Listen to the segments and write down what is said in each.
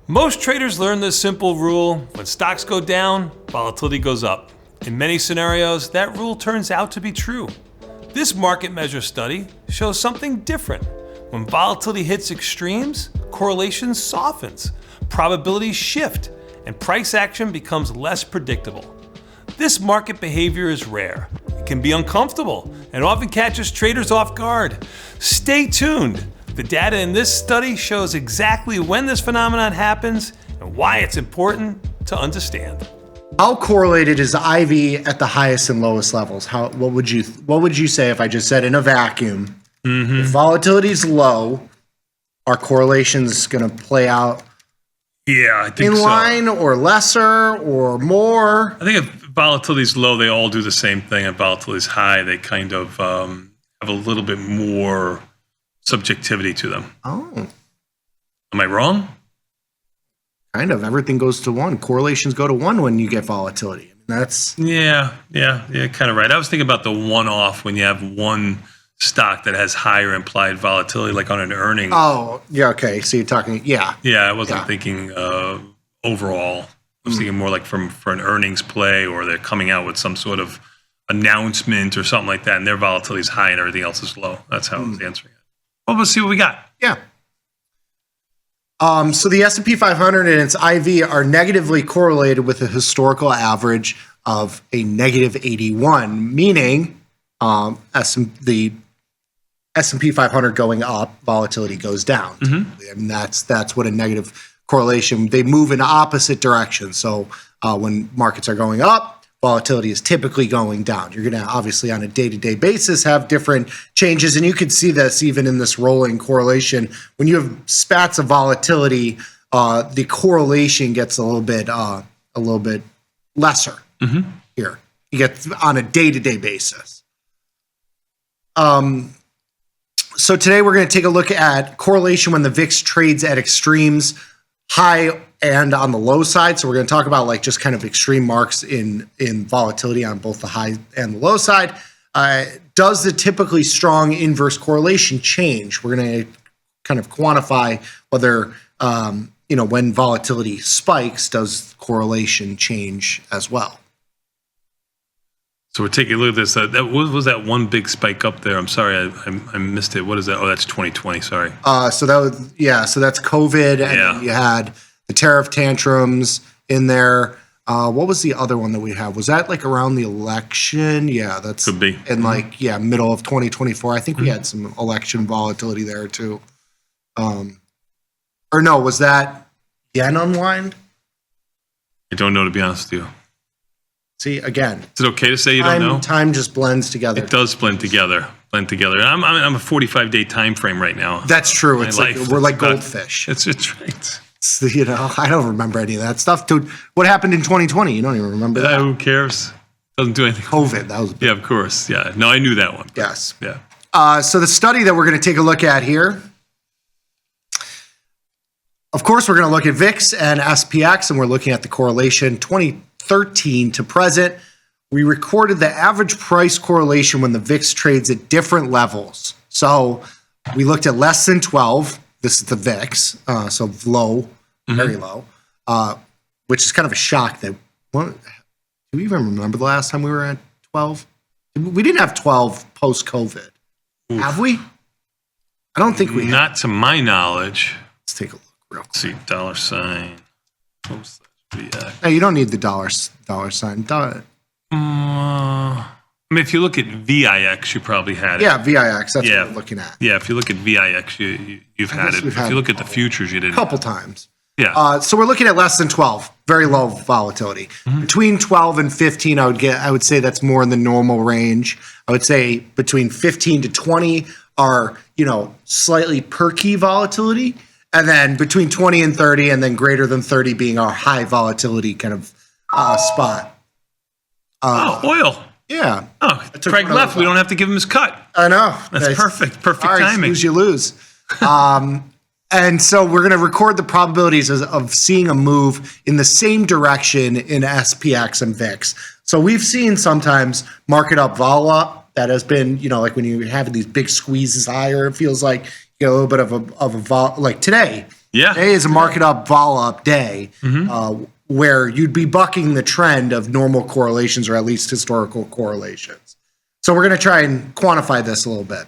Most traders learn this simple rule: when stocks go down, volatility goes up. In many scenarios, that rule turns out to be true. This market measure study shows something different. When volatility hits extremes, correlation softens, probabilities shift, and price action becomes less predictable. This market behavior is rare. It can be uncomfortable and often catches traders off guard. Stay tuned. The data in this study shows exactly when this phenomenon happens and why it's important to understand. How correlated is IV at the highest and lowest levels? What would you say if I just said in a vacuum, if volatility is low, are correlations going to play out I think in line or lesser or more? I think if volatility is low, they all do the same thing. If volatility is high, they kind of have a little bit more subjectivity to them. Oh. Am I wrong? Kind of. Everything goes to one. Correlations go to one when you get volatility. I mean, that's... Yeah, kind of right. I was thinking about the one-off when you have one stock that has higher implied volatility, like on an earnings. Oh, yeah, okay. So you're talking, Yeah, I wasn't thinking overall. I was thinking more like for an earnings play, or they're coming out with some sort of announcement or something like that, and their volatility is high and everything else is low. That's how I was answering it. Well, let's see what we got. Yeah. So the S&P 500 and its IV are negatively correlated with a historical average of a negative 81, meaning the S&P 500 going up, volatility goes down. And that's what a negative correlation, they move in opposite directions. So when markets are going up, volatility is typically going down. You're going to obviously on a day-to-day basis have different changes, and you could see this even in this rolling correlation. When you have spats of volatility, the correlation gets a little bit lesser here. You get on a day-to-day basis. So today we're going to take a look at correlation when the VIX trades at extremes, high and on the low side. So we're going to talk about like just kind of extreme marks in volatility on both the high and the low side. Does the typically strong inverse correlation change? We're going to kind of quantify whether, when volatility spikes, does correlation change as well? So we're taking a look at this. What was that one big spike up there? I'm sorry, I missed it. What is that? Oh, that's 2020. Sorry. So that's COVID, and then you had the tariff tantrums in there. What was the other one that we have? Was that like around the election? Yeah, that's could be. In middle of 2024. I think we had some election volatility there too. Or no, was that yen unwind? I don't know, to be honest with you. See, again. Is it okay to say you don't know? Time just blends together. It does blend together. And I'm a 45-day time frame right now. That's true. It's like we're like goldfish. It's right. I don't remember any of that stuff. Dude, what happened in 2020? You don't even remember that? Who cares? Doesn't do anything. COVID. That was yeah, of course. Yeah. No, I knew that one. Yes. Yeah. So the study that we're going to take a look at here, of course, we're going to look at VIX and SPX, and we're looking at the correlation 2013 to present. We recorded the average price correlation when the VIX trades at different levels. So we looked at less than 12. This is the VIX, so low, very low, which is kind of a shock. Do we even remember the last time we were at 12? We didn't have 12 post-COVID. Oof. Have we? I don't think we have. Not to my knowledge. Let's take a look real quick. Let's see, $sign. Hey, you don't need the dollar sign. I mean, if you look at VIX, you probably had it. Yeah, VIX, that's what we're looking at. Yeah, if you look at VIX, you've had it. If you look at the futures, you didn't. A couple times. Yeah. So we're looking at less than 12, very low volatility. Between 12 and 15, I would say that's more in the normal range. I would say between 15 to 20 are, slightly perky volatility. And then between 20 and 30, and then greater than 30 being our high volatility kind of spot. Oil. Yeah. Oh, Craig left. We don't have to give him his cut. I know. That's perfect. Perfect all right, timing. Snooze, you lose. And so we're going to record the probabilities of seeing a move in the same direction in SPX and VIX. So we've seen sometimes market up, vol up. That has been, like when you're having these big squeezes higher, it feels like you get a little bit of a vol. Like today, Yeah. Today is a market up, vol up day, where you'd be bucking the trend of normal correlations or at least historical correlations. So we're going to try and quantify this a little bit.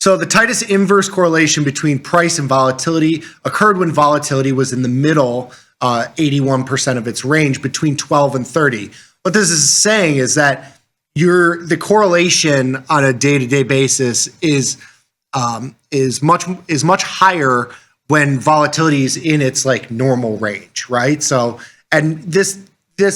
So the tightest inverse correlation between price and volatility occurred when volatility was in the middle, 81% of its range, between 12 and 30. What this is saying is that the correlation on a day-to-day basis is much higher when volatility is in its like normal range, right? So, and this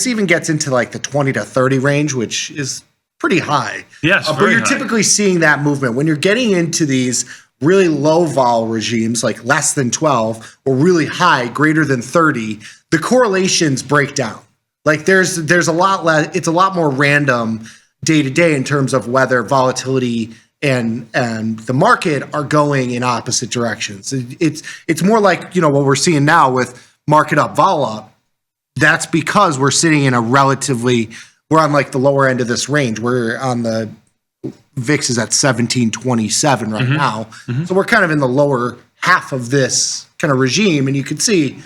even gets into like the 20 to 30 range, which is pretty high. Yes, but you're typically seeing that movement when you're getting into these really low vol regimes, like less than 12 or really high, greater than 30. The correlations break down. Like there's a lot less. It's a lot more random day to day in terms of whether volatility and the market are going in opposite directions. It's more like, what we're seeing now with market up, vol up. That's because we're sitting in we're on like the lower end of this range. We're on the VIX is at 1727 right now. So we're kind of in the lower half of this kind of regime. And you can see,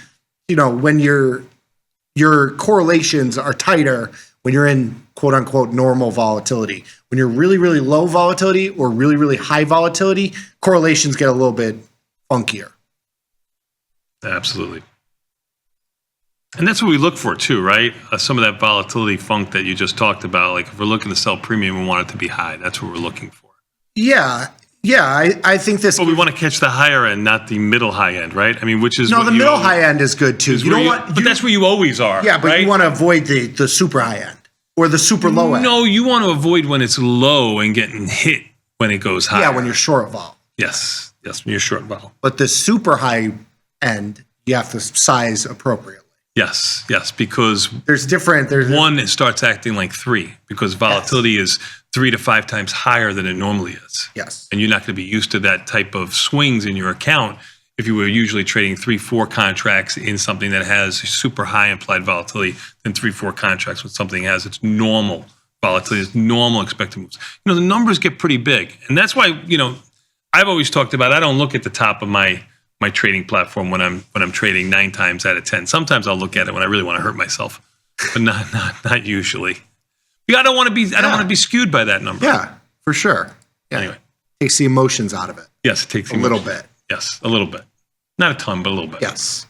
when your correlations are tighter, when you're in quote unquote normal volatility. When you're really, really low volatility or really, really high volatility, correlations get a little bit funkier. Absolutely. And that's what we look for too, right? Some of that volatility funk that you just talked about. Like if we're looking to sell premium, we want it to be high. That's what we're looking for. Yeah. I think this. But we want to catch the higher end, not the middle high end, right? I mean, which is the middle high end is good too. But that's where you always are. Yeah, but right? you want to avoid the super high end or the super low end. No, you want to avoid when it's low and getting hit when it goes high. Yeah, when you're short vol. Yes, when you're short vol. But the super high end, you have to size appropriately. Yes, because there's one, it starts acting like 3 because volatility is 3 to 5 times higher than it normally is. Yes. And you're not going to be used to that type of swings in your account if you were usually trading 3-4 contracts in something that has super high implied volatility than 3-4 contracts when something has its normal volatility, its normal expected moves. The numbers get pretty big. And that's why, I've always talked about, I don't look at the top of my trading platform when I'm trading 9 times out of 10. Sometimes I'll look at it when I really want to hurt myself, but not usually. I don't want to be skewed by that number. Yeah, for sure. Yeah. Anyway, takes the emotions out of it. Yes, it takes a little bit. Yes, a little bit. Not a ton, but a little bit. Yes.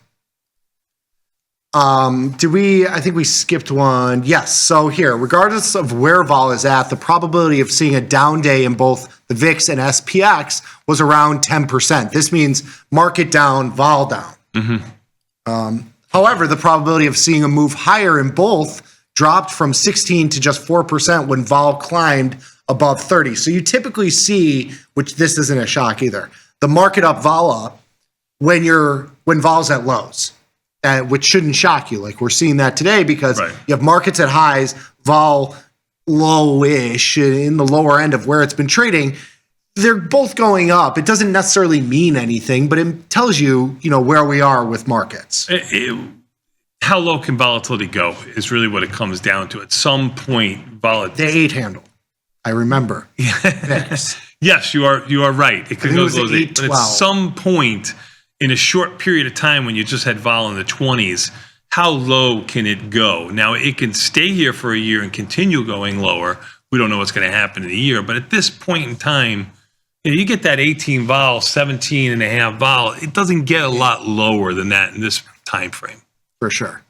I think we skipped one. Yes. So here, regardless of where vol is at, the probability of seeing a down day in both the VIX and SPX was around 10%. This means market down, vol down. However, the probability of seeing a move higher in both dropped from 16 to just 4% when vol climbed above 30. So you typically see, which this isn't a shock either, the market up, vol up when vol's at lows. Which shouldn't shock you. Like we're seeing that today because you have markets at highs, vol low-ish in the lower end of where it's been trading. They're both going up. It doesn't necessarily mean anything, but it tells you, where we are with markets. How low can volatility go is really what it comes down to. At some point, volatility. The 8 handle. I remember. Yes. Yes, you are right. It could go as low as 8. But at 12. some point, in a short period of time when you just had vol in the 20s, how low can it go? Now, it can stay here for a year and continue going lower. We don't know what's going to happen in a year. But at this point in time, you get that 18 vol, 17 and a half vol. It doesn't get a lot lower than that in this time frame. For sure.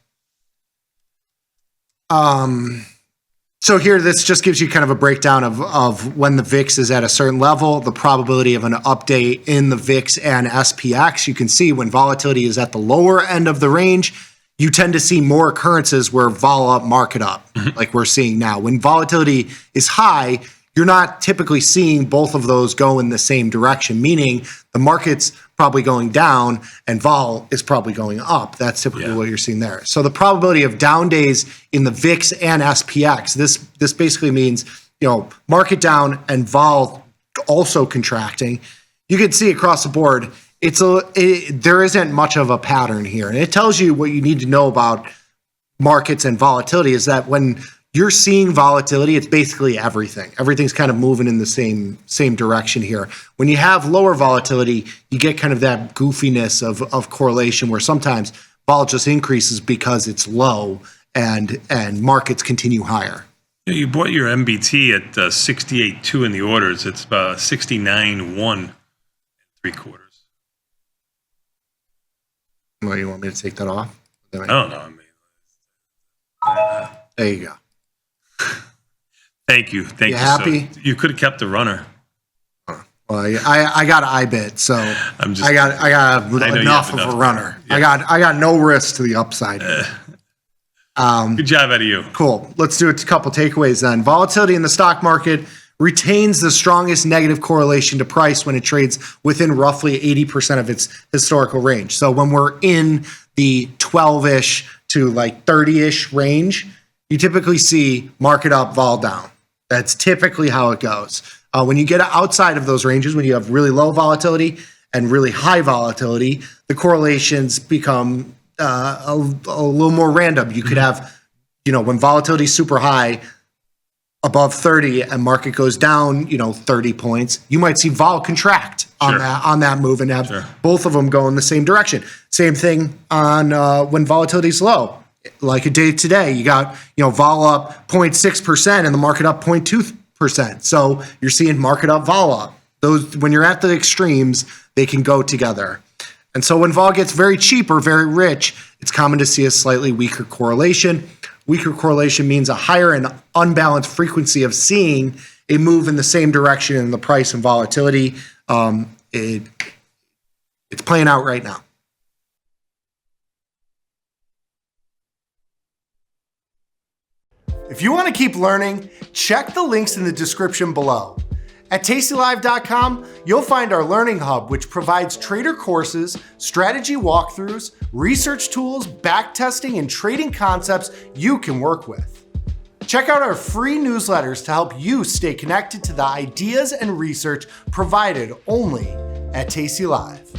So here, this just gives you kind of a breakdown of when the VIX is at a certain level, the probability of an update in the VIX and SPX. You can see when volatility is at the lower end of the range, you tend to see more occurrences where vol up, market up, like we're seeing now. When volatility is high, you're not typically seeing both of those go in the same direction, meaning the market's probably going down and vol is probably going up. That's typically what you're seeing there. So the probability of down days in the VIX and SPX, this basically means, market down and vol also contracting. You can see across the board, there isn't much of a pattern here. And it tells you what you need to know about markets and volatility is that when you're seeing volatility. It's basically everything. Everything's kind of moving in the same direction here. When you have lower volatility, you get kind of that goofiness of correlation where sometimes vol just increases because it's low and markets continue higher. You bought your MBT at 68.2 in the orders. It's about 69.1 3/4. Well, you want me to take that off? I don't know. There you go. Thank you. Thank you. Happy? So you could have kept the runner. Well, I got IBIT, so I got enough of a runner. Yeah. I got no risk to the upside. Good job out of you. Cool. Let's do a couple takeaways then. Volatility in the stock market retains the strongest negative correlation to price when it trades within roughly 80% of its historical range. So when we're in the 12-ish to like 30-ish range, you typically see market up, vol down. That's typically how it goes. When you get outside of those ranges, when you have really low volatility and really high volatility, the correlations become a little more random. You could have, when volatility is super high, above 30, and market goes down, 30 points, you might see vol contract on that move and have both of them go in the same direction. Same thing on when volatility is low. Like a day today, you got vol up 0.6% and the market up 0.2%. So you're seeing market up, vol up. Those, when you're at the extremes, they can go together. And so when vol gets very cheap or very rich, it's common to see a slightly weaker correlation. Weaker correlation means a higher and unbalanced frequency of seeing a move in the same direction in the price and volatility. It's playing out right now. If you want to keep learning, check the links in the description below. At tastylive.com, you'll find our learning hub, which provides trader courses, strategy walkthroughs, research tools, backtesting, and trading concepts you can work with. Check out our free newsletters to help you stay connected to the ideas and research provided only at Tasty Live.